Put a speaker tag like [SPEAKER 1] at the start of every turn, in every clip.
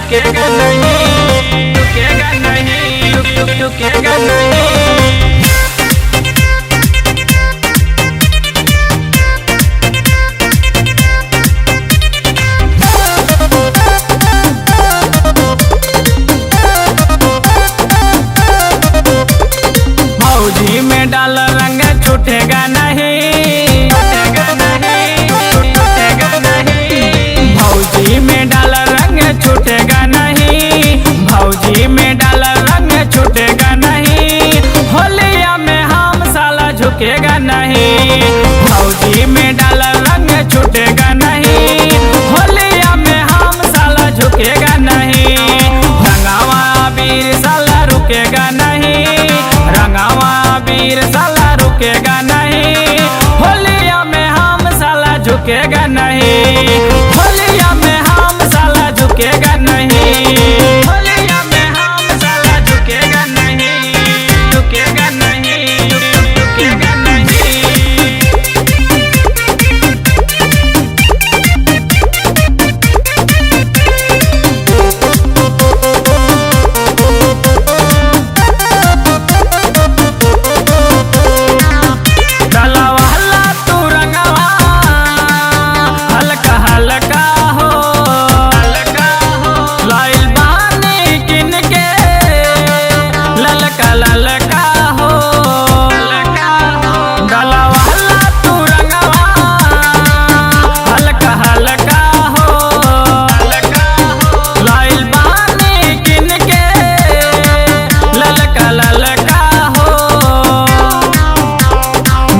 [SPEAKER 1] रुकेगा नहीं, रुकेगा नहीं, रुकेगा नहीं। भौजी में डाल रंग छूटेगा नहीं, छूटेगा नहीं, छूटेगा नहीं। भौजी में डाल रंग छूटेगा नहीं, भौजी में डाल रंग छूटेगा नहीं। होलिया में हम साला झुकेगा नहीं, भौजी में डाल रंग छूटेगा नहीं। होलिया में हम साला झुकेगा नहीं। रंगावा वीर साला रुकेगा नहीं, रंगावा वीर साला रुकेगा नहीं। होलिया में हम साला झुकेगा नहीं, होलिया में हम साला झुकेगा नहीं। होलिया में हम साला झुकेगा नहीं, झुकेगा नहीं, झुकेगा नहीं।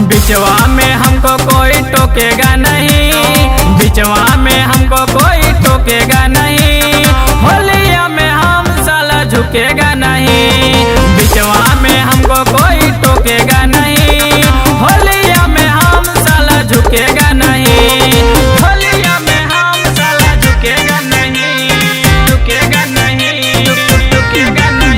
[SPEAKER 1] बिचवा में हमको कोई टोकेगा नहीं, बिचवा में हमको कोई टोकेगा नहीं। होलिया में हम साला झुकेगा नहीं, बिचवा में हमको कोई टोकेगा नहीं। होलिया में हम साला झुकेगा नहीं, होलिया में हम साला झुकेगा नहीं, झुकेगा नहीं, झुकेगा नहीं।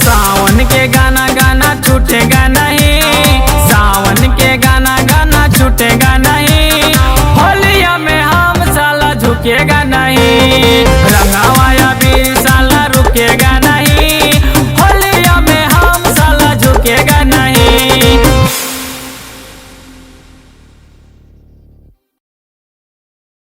[SPEAKER 1] सावन के गाना